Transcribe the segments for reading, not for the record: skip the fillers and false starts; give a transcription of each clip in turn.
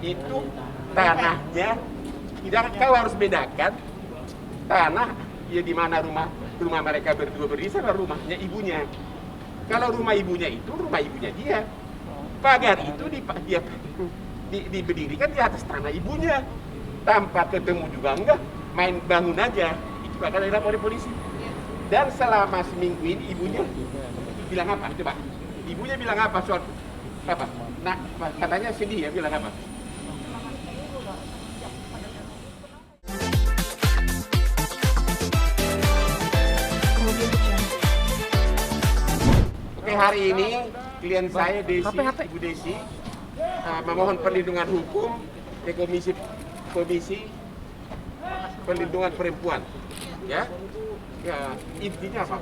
itu tanahnya, tidak, kau harus bedakan tanah ya di mana rumah mereka berdua berdiri sama rumahnya ibunya. Kalau rumah ibunya itu rumah ibunya dia. Pagar itu diberdirikan di atas tanah ibunya. Tanpa ketemu juga enggak, main bangun aja. Itu akan dilapor oleh polisi. Dan selama seminggu ini ibunya bilang apa? Coba. Ibunya bilang apa soal apa? Nah, katanya sedih ya, bilang apa? Oke, hari ini klien saya Ibu Desi memohon perlindungan hukum ke Komisi Perlindungan Perempuan. Ya, intinya apa?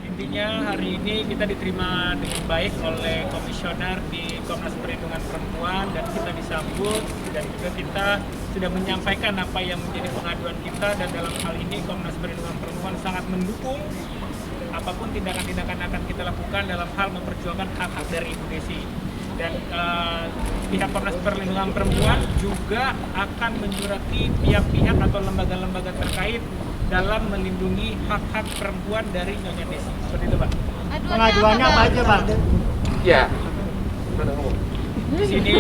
Intinya hari ini kita diterima dengan baik oleh komisioner di Komnas Perlindungan Perempuan dan kita disambut, dan juga kita sudah menyampaikan apa yang menjadi pengaduan kita, dan dalam hal ini Komnas Perlindungan Perempuan sangat mendukung apapun tindakan-tindakan akan kita lakukan dalam hal memperjuangkan hak-hak dari Ibu Desi. Dan pihak Komnas Perlindungan Perempuan juga akan menjurati pihak-pihak atau lembaga-lembaga terkait dalam melindungi hak-hak perempuan dari Nyonya Desi. Seperti itu, Pak. Pengaduannya apa aja, Bang? Ya. Di sini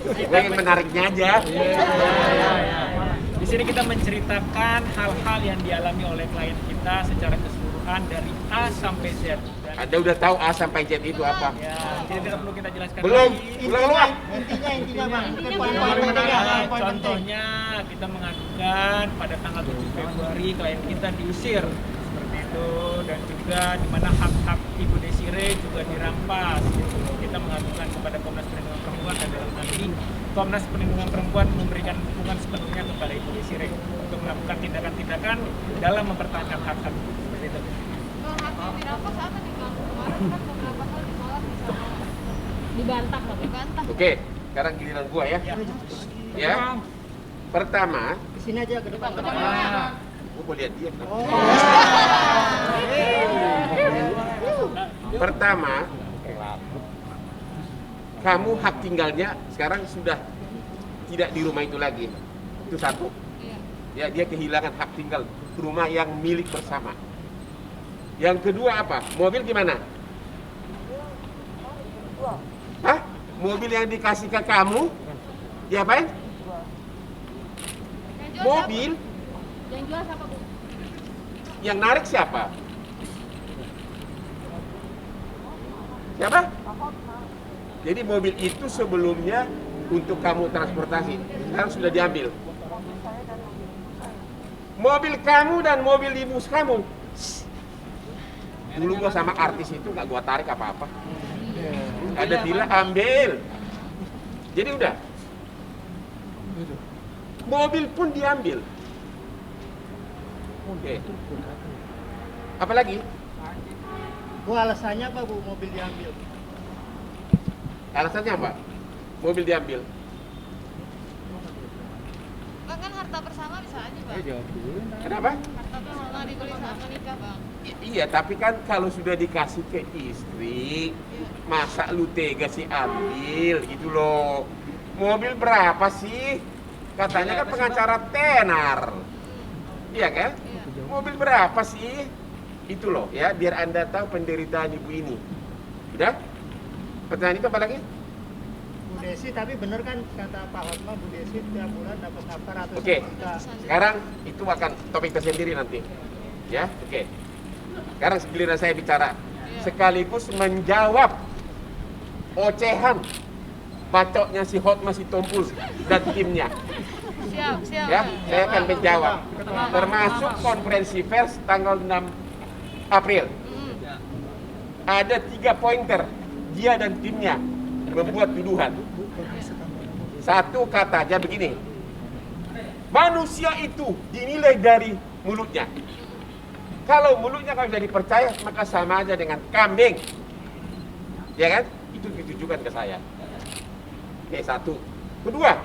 Gue ingin menariknya aja. Di sini kita menceritakan hal-hal yang dialami oleh klien kita secara keseluruhan dari A sampai Z. Anda udah tahu A sampai Z itu apa? Ya, jadi tidak perlu kita jelaskan. Belum. lagi. Intinya, Bang. Poin-poin penting. Contohnya kita mengadukan pada tanggal 7 Februari klien kita diusir seperti itu, dan juga di mana hak-hak Ibu Desire juga dirampas gitu. Kita mengadukan kepada Komnas Perlindungan Perempuan, dan dalam hal ini Komnas Perlindungan Perempuan memberikan dukungan sepenuhnya kepada Ibu Desire untuk melakukan tindakan-tindakan dalam mempertahankan hak-hak seperti itu. Hak yang dirampas apa nih, Bang? Kemarin kan beberapa kali ditolak misalnya. Dibantah, Bang. Dibantah. Oke, sekarang giliran gua ya. Ya. Pertama, Di sini aja ke depan. gua mau lihat dia. Pertama, kamu hak tinggalnya sekarang sudah tidak di rumah itu lagi. Itu satu. Ya, dia kehilangan hak tinggal rumah yang milik bersama. Yang kedua apa? Mobil gimana? Hah? Mobil yang dikasih ke kamu? Diapain? Mobil Yang jual siapa, Bu? yang narik siapa? Siapa? Jadi mobil itu sebelumnya untuk kamu transportasi, sekarang sudah diambil. Mobil kamu dan mobil ibu kamu. Dulu gua sama artis itu nggak gua tarik apa-apa. Ada bila ambil. Jadi udah. Mobil pun diambil. Oke. Apalagi? Bu, alasannya apa, Bu, mobil diambil? Alasannya apa? Mobil diambil. Bang, kan harta bersama bisa aja, Bang. Kenapa? Harta bersama dibeli saat menikah, Bang. Iya, tapi kan kalau sudah dikasih ke istri, masa lu tega sih ambil gitu loh. Mobil berapa sih? Katanya kan pengacara tenar. Iya kan? Mobil berapa sih? Itu loh ya, biar Anda tahu penderitaan ibu ini. Udah? Pertanyaan itu apa lagi? Bu Desi, tapi bener kan kata Pak Hotma, Bu Desi tiap bulan dapat daftar atau Oke, sekarang itu akan topik tersendiri nanti. Ya, oke. Sekarang giliran saya bicara sekaligus menjawab ocehan bacotnya si Hotma, si Tompul dan timnya. Siap. Ya, saya akan menjawab. Termasuk konferensi pers tanggal 6 April. Ada 3 pointer dia dan timnya membuat tuduhan. Satu katanya begini, manusia itu dinilai dari mulutnya. Kalau mulutnya kalau tidak dipercaya, maka sama aja dengan kambing. Ya kan? Itu ditujukan ke saya. Oke, satu. Kedua,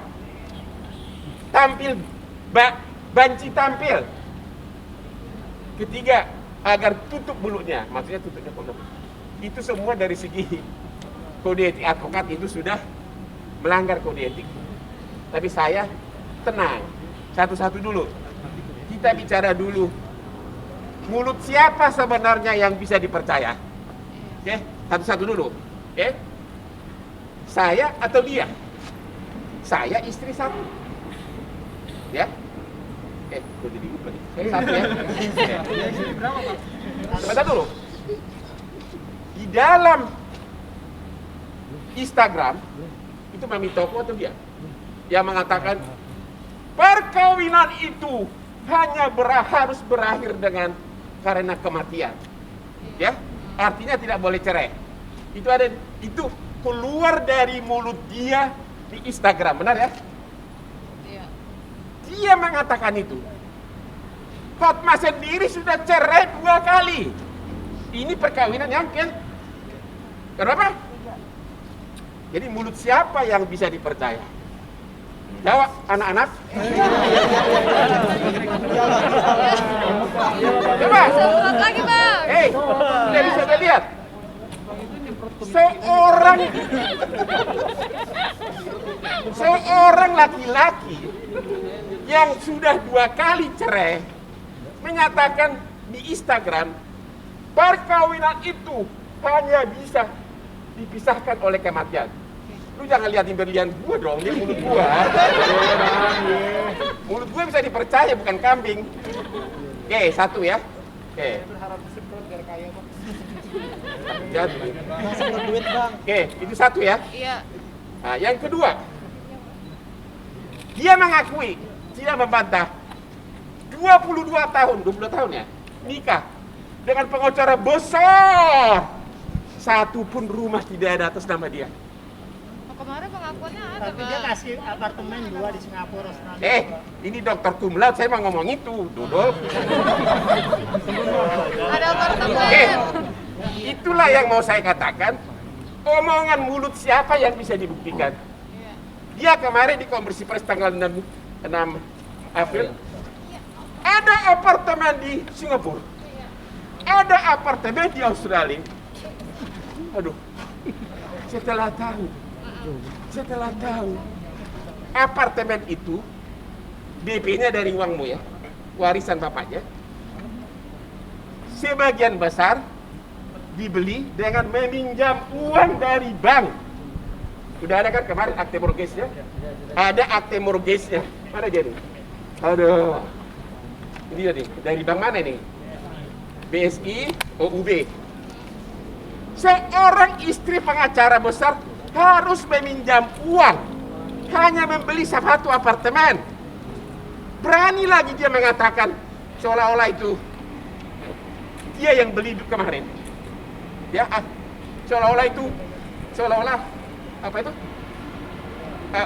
banci tampil. Ketiga, agar tutup mulutnya. Maksudnya tutupnya kondom. Itu semua dari segi kode etik advokat itu sudah melanggar kode etik. Tapi saya tenang, satu-satu dulu. Kita bicara dulu, mulut siapa sebenarnya yang bisa dipercaya? Oke, satu-satu dulu. Oke, saya atau dia? Saya istri satu. Ya, udah jadi lupa nih. Saya satu ya. Sebentar dulu. Di dalam Instagram itu Mami Toko atau dia yang mengatakan perkawinan itu hanya harus berakhir dengan karena kematian. Ya, artinya tidak boleh cerai. Itu keluar dari mulut dia di Instagram, benar ya? Iya. Dia mengatakan itu. Hotma sendiri sudah cerai 2 kali. Ini perkawinan yang kenapa? Jadi mulut siapa yang bisa dipercaya? Jawab anak-anak. Coba. Sebut lagi bang. Tidak bisa dilihat. Seorang laki-laki yang sudah 2 kali cerai menyatakan di Instagram perkawinan itu hanya bisa dipisahkan oleh kematian. Lu jangan liatin berlian gua dong, ini mulut gua. Mulut gua bisa dipercaya, bukan kambing. Oke, satu ya. Oke. Berharap disemprot biar kaya bang. Duit bang. Oke, itu satu ya. Iya. Nah, yang kedua, dia mengakui, tidak membantah. 22 tahun ya, nikah dengan pengacara besar. Satu pun rumah tidak ada atas nama dia. Kemarin pengakuannya ada Tapi dia bang. kasih apartemen 2 di Singapura, Australia. Ini dokter cum laude, saya mau ngomong itu, Dodol. Ada apartemen. Itulah yang mau saya katakan. Omongan mulut siapa yang bisa dibuktikan? Iya. Dia kemarin di konversi pers tanggal 6 April. Ada apartemen di Singapura. Ada apartemen di Australia. Aduh, setelah tahu apartemen itu DP-nya dari uangmu ya, warisan bapaknya. Sebagian besar dibeli dengan meminjam uang dari bank. Sudah ada kan kemarin akte mortgage-nya? Ada akte mortgage-nya. Mana dia nih? Aduh. Ini dia nih, dari bank mana nih? BSI, OUB. Seorang istri pengacara besar harus meminjam uang hanya membeli satu apartemen. Berani lagi dia mengatakan seolah-olah itu dia yang beli kemarin. Ya, seolah-olah apa itu?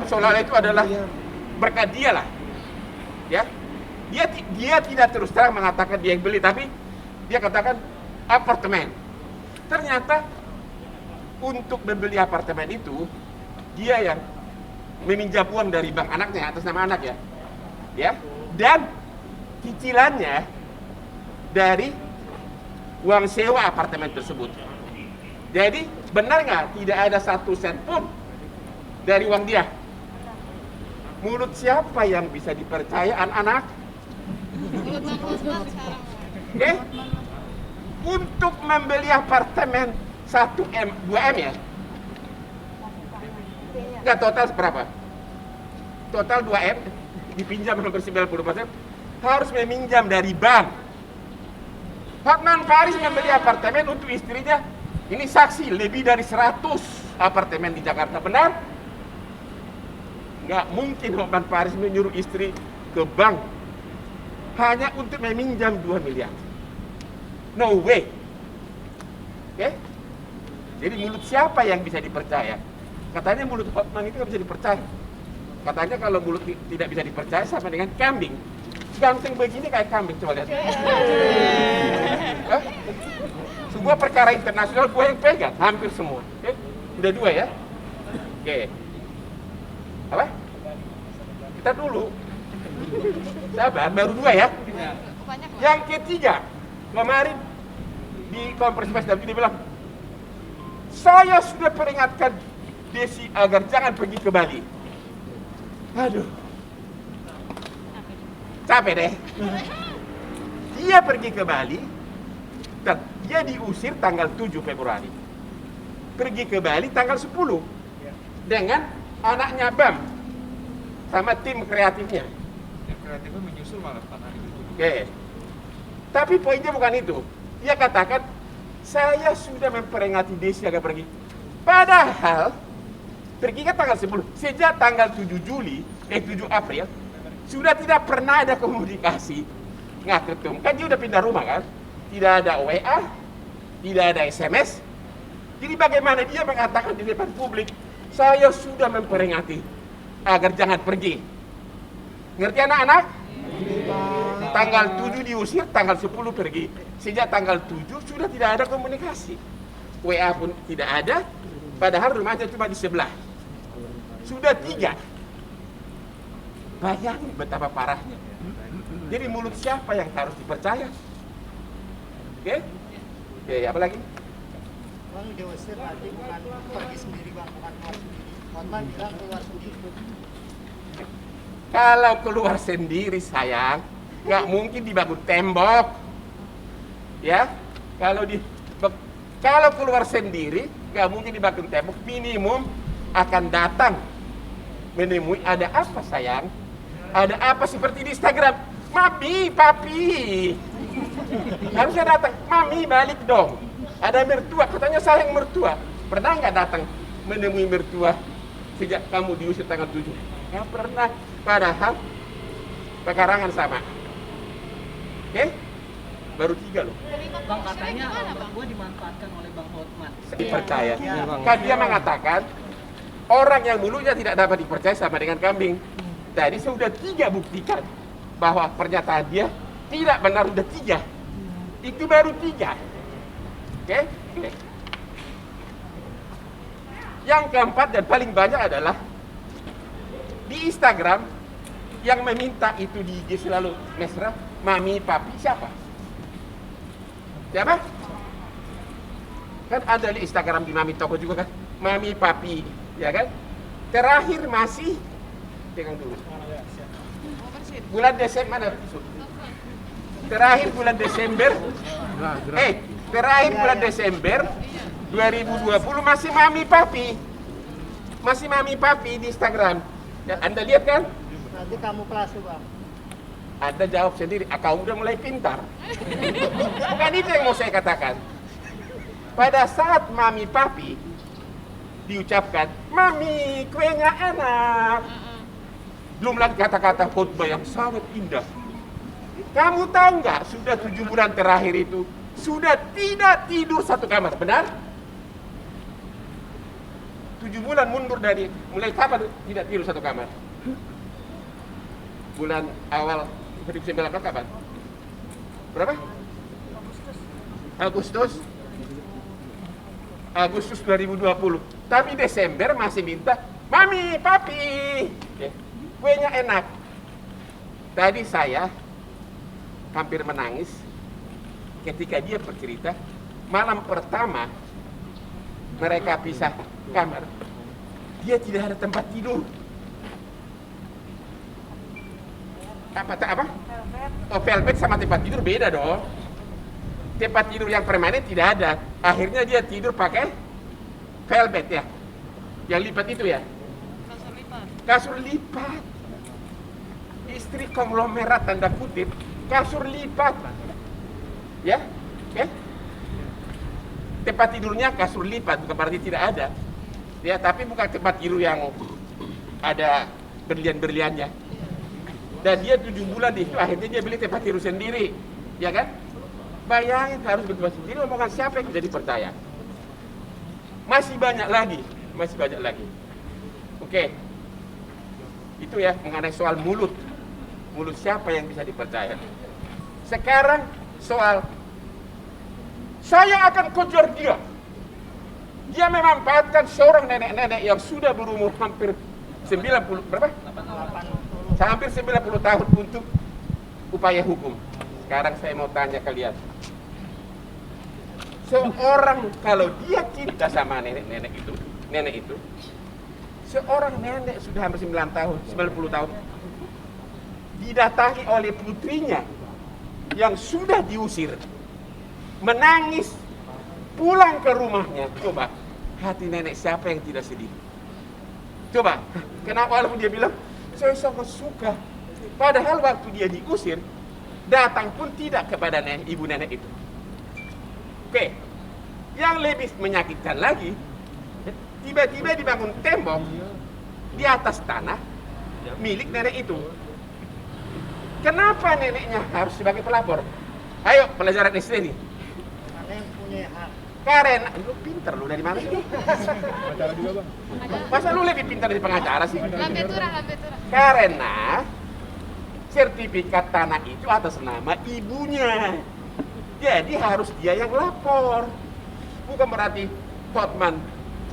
Seolah-olah itu adalah berkat dia lah. Ya, dia tidak terus terang mengatakan dia yang beli, tapi dia katakan apartemen. Ternyata untuk membeli apartemen itu dia yang meminjam uang dari bank anaknya atas nama anak ya, dan cicilannya dari uang sewa apartemen tersebut. Jadi benar nggak tidak ada 1 sen pun dari uang dia? Mulut siapa yang bisa dipercaya anak-anak? Mulut Bang Osman sekarang. Oke? Untuk membeli apartemen 1M, 2M ya? Enggak, total berapa? Total 2M, dipinjam hampir 90%, harus meminjam dari bank. Hotman Paris membeli apartemen untuk istrinya, ini saksi, lebih dari 100 apartemen di Jakarta, benar? Nggak mungkin Hotman Paris menyuruh istri ke bank hanya untuk meminjam 2 miliar. No way. Oke? Jadi mulut siapa yang bisa dipercaya? Katanya mulut Hotman itu nggak bisa dipercaya. Katanya kalau mulut tidak bisa dipercaya sama dengan kambing. Ganteng begini kayak kambing, coba lihat. Sebuah perkara internasional gue yang pegang, hampir semua. Oke? Udah 2 ya? Oke. Apa? Kita dulu. Sabar, baru 2 ya? Banyak lah. Yang ketiga, kemarin di konferensi pers dia bilang, saya sudah peringatkan Desi agar jangan pergi ke Bali. Aduh, capek deh. Dia pergi ke Bali dan dia diusir tanggal 7 Februari. Pergi ke Bali tanggal 10 dengan anaknya Bam sama tim kreatifnya. Yang kreatifnya menyusul malah pada hari itu. Oke. Tapi poinnya bukan itu. Dia katakan, saya sudah memperingati Desi agar pergi. Padahal pergi ke tanggal 10. Sejak tanggal 7 April sudah tidak pernah ada komunikasi. Nggak ketemu. Kan dia udah pindah rumah kan? Tidak ada WA, tidak ada SMS. Jadi bagaimana dia mengatakan di depan publik, saya sudah memperingati agar jangan pergi. Ngerti anak-anak? Tanggal 7 diusir, tanggal 10 pergi. Sejak tanggal 7 sudah tidak ada komunikasi. WA pun tidak ada, padahal rumahnya cuma di sebelah. Sudah 3. Bayangin betapa parahnya. Jadi mulut siapa yang harus dipercaya? Oke? Oke, apa lagi? Bang, diusir tadi bukan pergi sendiri bang, bukan keluar sendiri. Hotman bilang keluar sendiri. Kalau keluar sendiri sayang, nggak mungkin dibangun tembok. Ya, kalau keluar sendiri nggak mungkin dibangun tembok. Minimum akan datang menemui ada apa sayang? Ada apa seperti di Instagram? Mami, papi. Harusnya datang, mami balik dong. Ada mertua, katanya sayang mertua. Pernah nggak datang menemui mertua sejak kamu diusir tanggal 7? Nggak pernah. Padahal pekarangan sama. Oke? Baru 3 loh. Bang, katanya gue dimanfaatkan oleh Bang Hotman. Dipercaya. Iya. Kan dia mengatakan orang yang mulutnya tidak dapat dipercaya sama dengan kambing. Tadi saya sudah 3 buktikan bahwa pernyataan dia tidak benar, sudah 3. Itu baru 3. Oke? Oke. Yang keempat dan paling banyak adalah di Instagram yang meminta itu di IG selalu mesra, mami, papi, siapa? Siapa? Kan ada di Instagram di Mami Toko juga kan, mami, papi, ya kan? Terakhir masih, pegang dulu. Bulan Desember mana? Terakhir bulan Desember, terakhir bulan Desember 2020 masih mami, papi, di Instagram. Ya, Anda lihat kan? Nanti kamu kelas tuh bang. Anda jawab sendiri, kamu udah mulai pintar. Bukan itu yang mau saya katakan. Pada saat mami papi diucapkan, mami kuenya enak. Belum lagi kata-kata khutbah yang sangat indah. Kamu tahu nggak, sudah 7 bulan terakhir itu sudah tidak tidur satu kamar, benar? 7 bulan mundur dari mulai kapan tidak tidur satu kamar? Bulan awal 2019 kapan? Berapa? Agustus 2020. Tapi Desember masih minta, mami, papi, kuenya enak. Tadi saya hampir menangis ketika dia bercerita malam pertama mereka pisah kamar, dia tidak ada tempat tidur. Apa? Oh, velvet sama tempat tidur beda dong. Tempat tidur yang permanen tidak ada. Akhirnya dia tidur pakai velvet ya, yang lipat itu ya. Kasur lipat. Istri konglomerat tanda kutip, kasur lipat. Ya, oke? Tempat tidurnya kasur lipat, bukan berarti tidak ada. Ya, tapi bukan tempat tidur yang ada berlian-berliannya. Dan dia 7 bulan itu akhirnya dia beli tempat tidur sendiri, ya kan? Bayangin harus bertempat sendiri, omongan siapa yang jadi percaya? Masih banyak lagi. Oke. Itu ya mengenai soal mulut. Mulut siapa yang bisa dipercaya? Sekarang soal saya akan kejar dia. Dia memanfaatkan seorang nenek-nenek yang sudah berumur hampir 90 berapa? 80. Hampir 90 tahun untuk upaya hukum. Sekarang saya mau tanya kalian. Seorang kalau dia cinta sama nenek itu, Seorang nenek sudah hampir 9 tahun, 90 tahun, didatangi oleh putrinya yang sudah diusir, menangis, pulang ke rumahnya. Coba, hati nenek siapa yang tidak sedih? Coba, kenapa walaupun dia bilang, saya sangat suka. Padahal waktu dia diusir, datang pun tidak kepada ibu nenek itu. Oke, yang lebih menyakitkan lagi, tiba-tiba dibangun tembok di atas tanah milik nenek itu. Kenapa neneknya harus sebagai pelapor? Ayo, pelajaran SD nih. Mana yang punya hak? Karena lu pinter, lu dari mana sih? Pengacara juga bang. Masa lu lebih pintar dari pengacara sih? Lambe turah. Karena sertifikat tanah itu atas nama ibunya. Jadi harus dia yang lapor. Bukan berarti Hotman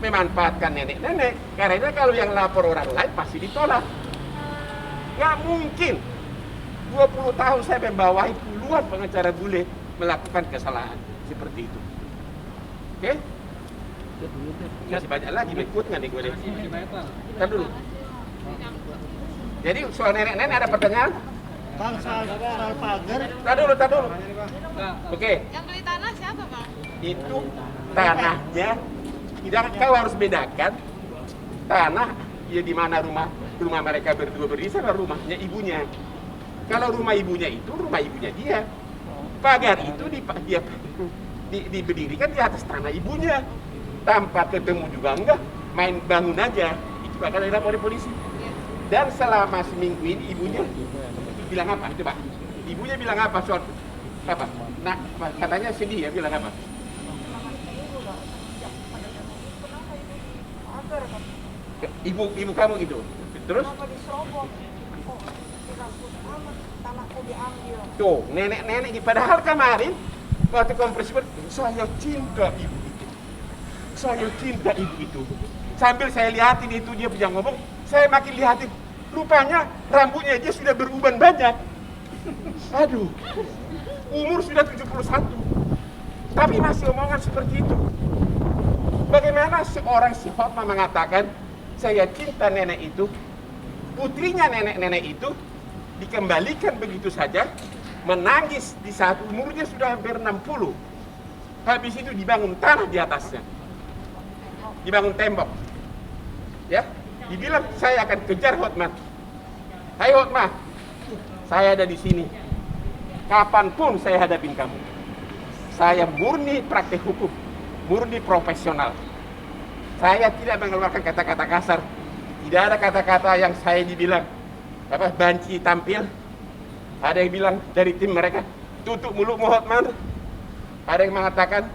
memanfaatkan nenek-nenek. Karena kalau yang lapor orang lain pasti ditolak. Gak mungkin 20 tahun saya membawahi puluhan pengacara bule melakukan kesalahan seperti itu. Oke? Masih banyak lagi berikutnya nih gue deh. Ntar dulu. Jadi soal nenek-nenek ada pertanyaan? Bang, soal pagar. Tar dulu. Oke, Yang beli tanah siapa, Bang? itu tanahnya. Tidak, kau harus bedakan tanah ya di mana rumah mereka berdua berdiri sama rumahnya ibunya. Kalau rumah ibunya itu rumah ibunya dia. Pagar itu diberdirikan di atas tanah ibunya. Tanpa ketemu juga enggak, main bangun aja. Itu akan dilapor oleh polisi. Dan selama seminggu ini ibunya bilang apa? Coba. Ibunya bilang apa soal apa? Nah, katanya sedih ya, bilang apa? Ibu kamu gitu. Terus? Tuh, nenek-nenek ini. Padahal kemarin waktu konferensi pers, saya cinta ibu itu. Saya cinta ibu itu. Sambil saya lihatin itu dia punya ngomong, saya makin lihatin. Rupanya rambutnya dia sudah beruban banyak. Aduh, umur sudah 71. Tapi masih omongan seperti itu. Bagaimana seorang si Hotman mengatakan, saya cinta nenek itu, putrinya nenek-nenek itu dikembalikan begitu saja, menangis di saat umurnya sudah hampir 60. Habis itu dibangun tanah di atasnya. Dibangun tembok. Ya, dibilang saya akan kejar Hotman. Hai Hotman, saya ada di sini. Kapanpun saya hadapin kamu. Saya murni praktek hukum, murni profesional. Saya tidak mengeluarkan kata-kata kasar. Tidak ada kata-kata yang saya dibilang banci tampil. Ada yang bilang dari tim mereka, tutup mulutmu Hotman. Ada yang mengatakan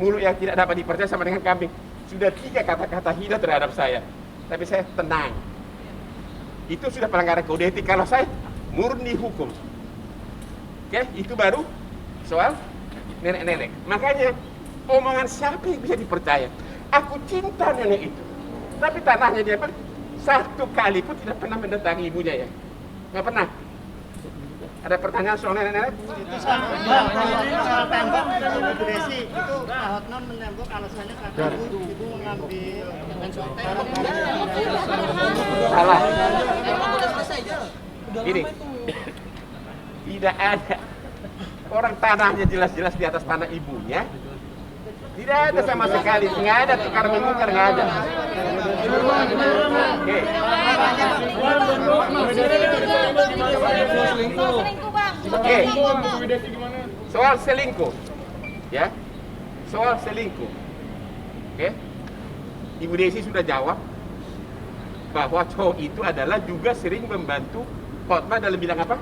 mulut yang tidak dapat dipercaya sama dengan kambing. Sudah 3 kata-kata hina terhadap saya. Tapi saya tenang. Itu sudah pelanggaran kode etik. Kalau saya murni hukum. Oke, itu baru soal nenek-nenek. Makanya omongan siapa yang bisa dipercaya? Aku cinta nenek itu. Tapi tanahnya dia satu kali pun tidak pernah mendatangi ibunya ya. Nggak pernah. Ada pertanyaan soal nenek-nenek? Itu soal tembok Ibu Desi itu Pak Hotman menembok alasannya karena ibu mengambil tembok. Salah. Gini, tidak ada orang tanahnya jelas-jelas di atas tanah ibunya. Tidak ada sama sekali, nggak ada tukar menukar, nggak ada. Oke. Selingkuh, Bang. Oke. Soal selingkuh, ya. Soal selingkuh. Oke. Ibu Desi sudah jawab bahwa cowok itu adalah juga sering membantu Hotman dalam bidang apa?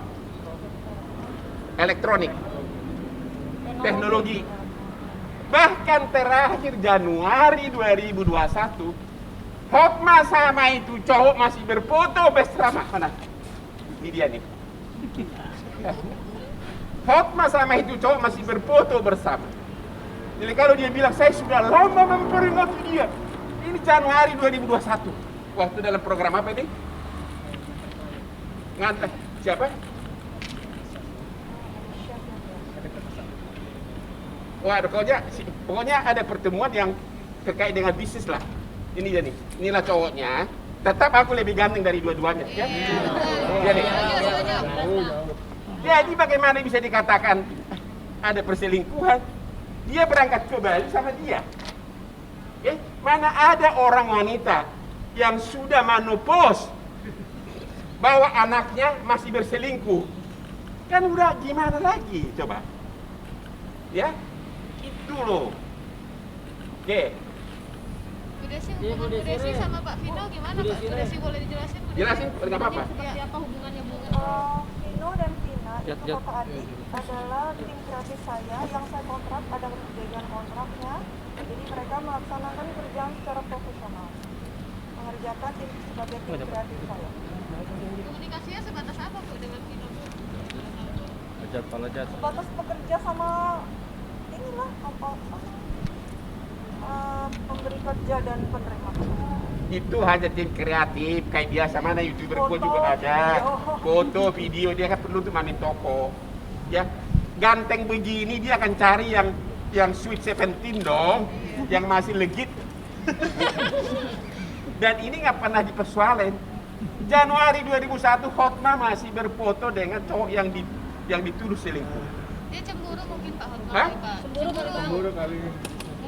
Elektronik, teknologi. Bahkan terakhir Januari 2021, Hotman sama itu cowok masih berfoto bersama. Mana? Ini dia nih. Hotman sama itu cowok masih berfoto bersama. Jadi kalau dia bilang saya sudah lama memperingati dia, ini Januari 2021. Waktu dalam program apa ini? Ngantar siapa? Wah, pokoknya ada pertemuan yang terkait dengan bisnis lah. Ini dia nih, inilah cowoknya. tetap aku lebih ganteng dari dua-duanya. Ya? Jadi, jadi bagaimana bisa dikatakan ada perselingkuhan? Dia berangkat ke Bali sama dia. Mana ada orang wanita yang sudah menopause bahwa anaknya masih berselingkuh? Kan udah gimana lagi coba? Ya, itu loh. Oke. Bu Desi sama Pak Vino gimana Pak? Bu Desi boleh dijelasin? Jelasin, nggak apa-apa. Seperti apa hubungannya Bu? Vino dan Vina itu kakak adik adalah tim kreatif saya yang saya kontrak, ada perjanjian kontraknya. Jadi mereka melaksanakan kerjaan secara profesional, mengerjakan tim sebagai tim kreatif saya. Komunikasinya sebatas apa Bu dengan Vino? Sebatas bekerja sama inilah pemberi kerja dan penerima kerja. Itu hanya tim kreatif, kayak biasa mana YouTuber gua Foto, juga ada. video. Foto, video, dia kan perlu tuh main toko. Ya, ganteng begini dia akan cari yang Sweet 17 dong, yang masih legit. Dan ini nggak pernah dipersoalin. Januari 2001 Hotma masih berfoto dengan cowok yang dituduh selingkuh. Dia cemburu mungkin Pak Hotma. Hah? Pak. Cemburu kali.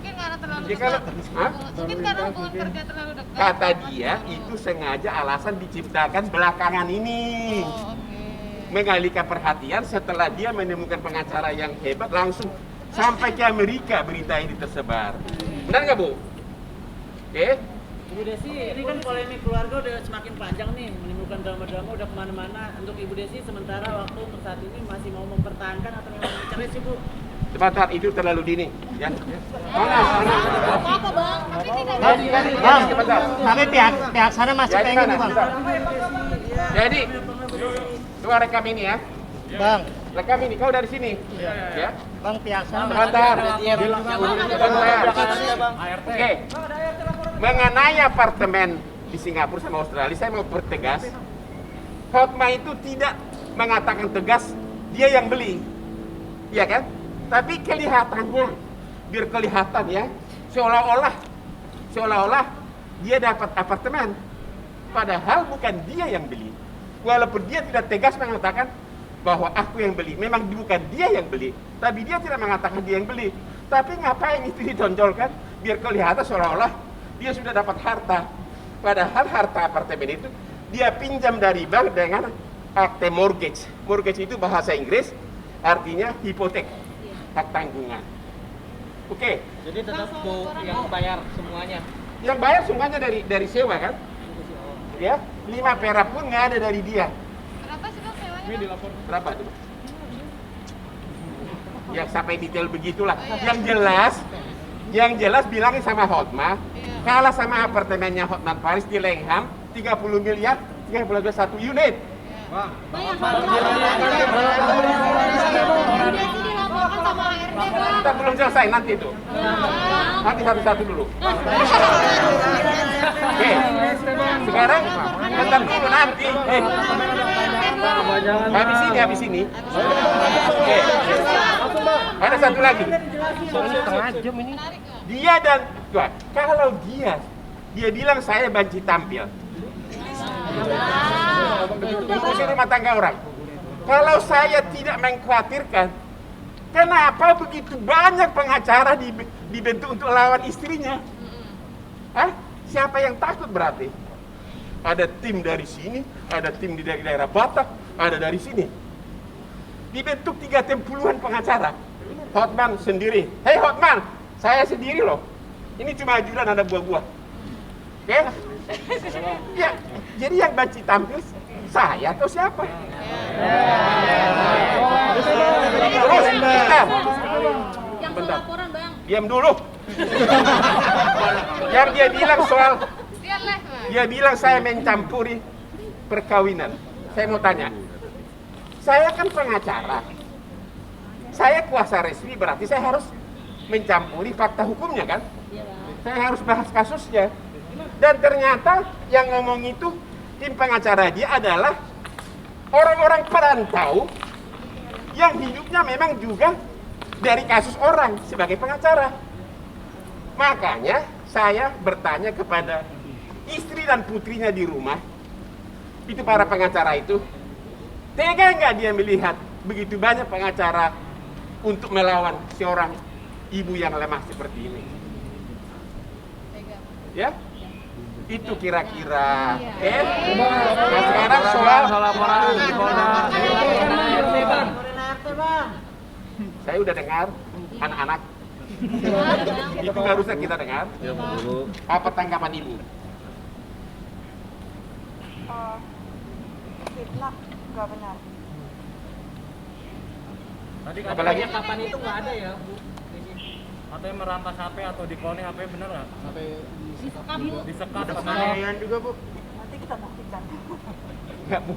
mungkin karena terlalu Dia dekat. Hah? Mungkin karena hubungan kerja terlalu dekat. Kata dia itu sengaja alasan diciptakan belakangan ini. Oh, oke. Mengalihkan perhatian setelah dia menemukan pengacara yang hebat, langsung sampai ke Amerika berita ini tersebar. Benar nggak Bu? Oke? Ibu Desi, ini kan polemik keluarga udah semakin panjang nih, menimbulkan drama-drama udah kemana-mana. Untuk Ibu Desi sementara waktu untuk saat ini masih mau mempertahankan atau memang mencerai sih Bu? Sebentar, itu terlalu dini. Ya. Mana? Apa Bang? Tapi tidak Bang, Sebentar. tapi pihak sana masih Jadi pengen mana? Bang. Sebentar. Jadi, coba rekam ini ya. Bang, Rekam ini, kau dari sini. Ya. Bang pihak sana masih Sebentar. Oke. Mengenai apartemen di Singapura sama Australia, saya mau pertegas. Hotma itu tidak mengatakan tegas dia yang beli. Iya kan? Tapi kelihatannya, biar kelihatan ya, seolah-olah dia dapat apartemen. Padahal bukan dia yang beli. Walaupun dia tidak tegas mengatakan bahwa aku yang beli, memang bukan dia yang beli, tapi dia tidak mengatakan dia yang beli. Tapi ngapain itu ditonjolkan? Biar kelihatan seolah-olah dia sudah dapat harta. Padahal harta apartemen itu dia pinjam dari bank dengan akte mortgage. Mortgage itu bahasa Inggris, artinya hipotek, hak tanggungan. Oke. Jadi tetap Bu yang bayar semuanya. Yang bayar semuanya dari sewa kan? Ya, 5 perak pun nggak ada dari dia. Berapa sih Bang sewanya? Bang? Berapa tuh? Ya sampai detail begitulah. Yang jelas bilangin sama Hotma, kalah sama apartemennya Hotman Paris di Langham 30 miliar, 31 unit. Banyak dilaporkan sama ART Bang. Kita belum selesai nanti itu. Nanti satu-satu dulu. Oke. Sekarang bentar dulu nanti. Habis ini. Oke. Ada satu lagi. Dia dan kalau dia bilang saya banci tampil. Urusan rumah tangga orang. Kalau saya tidak mengkhawatirkan, kenapa begitu banyak pengacara dibentuk untuk lawan istrinya? Hah? Siapa yang takut berarti? Ada tim dari sini, ada tim dari daerah Batak, ada dari sini. Dibentuk 3 tim puluhan pengacara. Hotman sendiri. Hei Hotman, saya sendiri loh. Ini cuma ajudan ada buah-buah. Oke? Ya, jadi yang banci tampil saya atau siapa? Terus, bentar. Yang soal laporan Bang. Diam dulu. Yang dia bilang soal, Biarlah Bang. dia bilang saya mencampuri perkawinan. Saya mau tanya, saya kan pengacara, saya kuasa resmi, berarti saya harus mencampuri fakta hukumnya kan? Saya harus bahas kasusnya. Dan ternyata yang ngomong itu tim pengacara dia adalah orang-orang perantau yang hidupnya memang juga dari kasus orang sebagai pengacara. Makanya saya bertanya kepada istri dan putrinya di rumah, itu para pengacara itu, tega nggak dia melihat begitu banyak pengacara untuk melawan seorang ibu yang lemah seperti ini? Ya, itu kira-kira. Nah sekarang soal laporan di Polda. saya udah dengar anak-anak. Itu barusan kita dengar. Apa tanggapan ibu? Fitnah, nggak benar. Tadi Apalagi? katanya kapan itu nggak ada ya, Bu? Katanya merampas HP atau di-cloning HP, bener nggak? Disekap, Bu. Disekap sama Penganiayaan juga, Bu. Nanti kita buktikan. Nggak, Bu.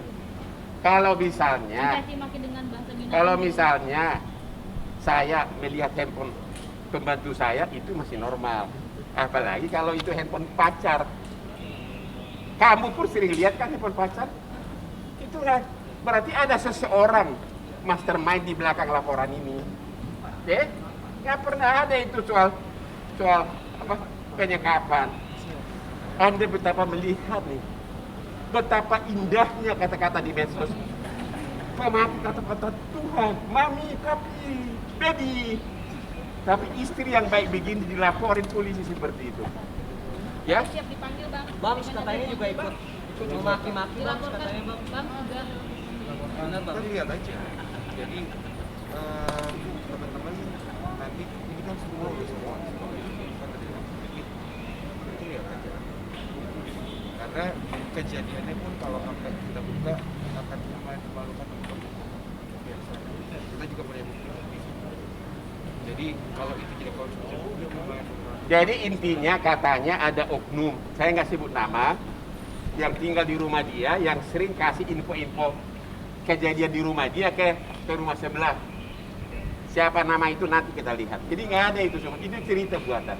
Kalau misalnya, Dicaci maki dengan bahasa binatang. kalau misalnya saya melihat handphone pembantu saya itu masih normal. Apalagi kalau itu handphone pacar. Kamu pun sering lihat kan handphone pacar? Itu kan berarti ada seseorang mastermind di belakang laporan ini. Oke? Nggak pernah ada itu soal apa penyekapan. Anda betapa melihat nih, betapa indahnya kata-kata di medsos. Memakai kata-kata Tuhan, mami, papi, baby. Tapi istri yang baik begini dilaporin polisi seperti itu. Ya? Siap dipanggil, Bang. Bang, katanya juga ikut memaki-maki, Bang, Dilaporkan, katanya, Bang. Bang juga. Benar, Bang. Kita lihat aja. Jadi teman-teman nanti ini kan semua kita lihat aja. Karena kejadiannya pun kalau sampai kita buka akan lumayan memalukan untuk biasa. Kita juga punya bukti. Jadi kalau itu jadi konsumsi publik lumayan memalukan. Jadi intinya katanya ada oknum, saya nggak sebut nama, yang tinggal di rumah dia, yang sering kasih info-info kejadian di rumah dia ke rumah sebelah. Siapa nama itu nanti kita lihat. Jadi nggak ada itu semua, itu cerita buatan.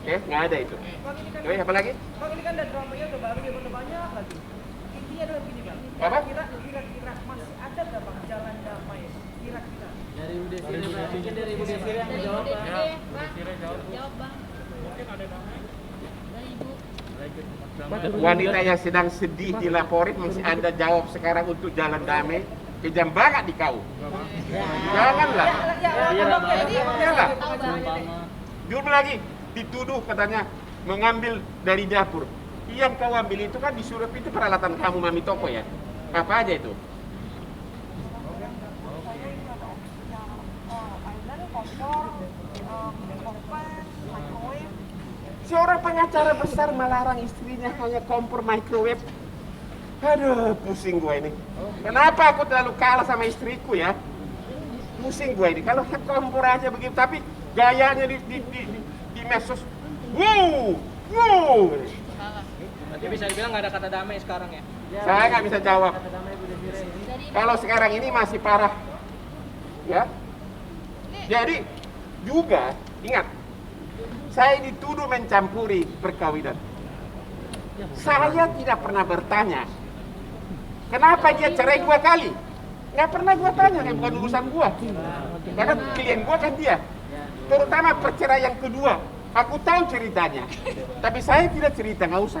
Oke, nggak ada itu. Oke, apa lagi? Bang, ini kan ada dramanya udah baru, udah banyak lagi. Intinya adalah begini, Bang. Apa? Kira-kira masih ada nggak, Bang, jalan damai? Kira-kira. Dari Ibu Desire, mungkin dari Ibu Desire yang Dari Ibu menjawab, Bang. Desire, Bu Bang. Desire jawab, Bu. Jawab, Bang. Mungkin ada namanya. Dari Ibu. Wanita yang sedang sedih dilaporin masih Anda jawab sekarang untuk jalan damai, kejam banget di kau. Janganlah. Janganlah. Tahu, Bang. Belum lagi dituduh katanya mengambil dari dapur. Yang kau ambil itu kan disuruh itu peralatan kamu mami toko ya. Apa aja itu? Saya ini ada yang blender, kompor, oven, microwave. Seorang pengacara besar melarang istrinya hanya kompor microwave. Aduh, pusing gue ini. Kenapa aku terlalu kalah sama istriku ya? Pusing gue ini. Kalau kompor aja begitu, tapi gayanya di medsos, wow. Berarti bisa dibilang nggak ada kata damai sekarang ya? Saya nggak bisa jawab. Kata damai Ibu Desire. Dari Kalau sekarang ini masih parah, ya. Jadi juga ingat, saya dituduh mencampuri perkawinan. Saya tidak pernah bertanya, kenapa dia cerai 2 kali? Nggak pernah gua tanya, bukan urusan gua. Karena klien gua kan dia. Terutama perceraian kedua, aku tahu ceritanya. Tapi saya tidak cerita, nggak usah.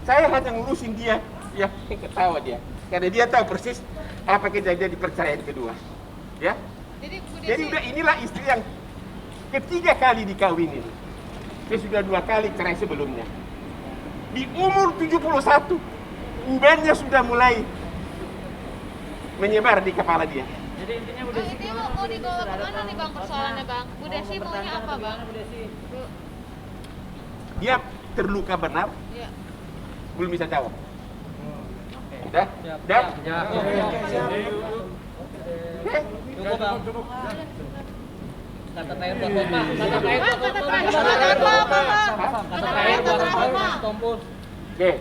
Saya hanya ngurusin dia, ya ketawa dia. Karena dia tahu persis apa kejadian di perceraian kedua. Ya. Jadi udah inilah istri yang ketiga kali dikawinin. Saya sudah 2 kali cerai sebelumnya. Di umur 71, ubannya sudah mulai menyebar di kepala dia. Jadi intinya Bu Bang, Desi ini mau dibawa kemana nih, Bang, persoalannya, Bang? Bu Desi maunya apa, Bang? Bu Desi? Dia terluka benar, Iya. belum bisa jawab. Udah? Udah? Cukup, Bang. Kata terakhir buat Bapak. Kata terakhir Bang, buat kata Bapak. terakhir buat apa, Bang? Kata terakhir buat Bapak. Tompul. Oke.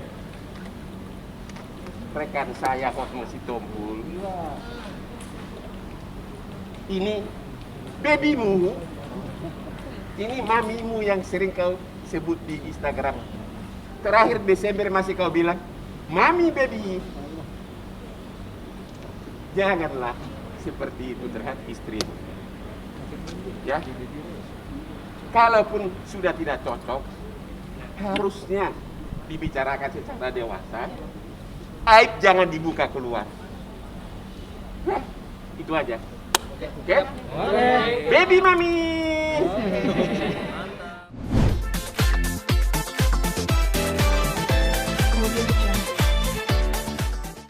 Rekan saya Hotma Sitompul. Ini babymu. Ini mamimu yang sering kau sebut di Instagram. Terakhir Desember masih kau bilang, "Mami baby." Janganlah seperti itu terhadap istrimu. Ya. Kalaupun sudah tidak cocok, harusnya dibicarakan secara dewasa. Aib jangan dibuka keluar. Ya, itu aja. Oke? Baby mami.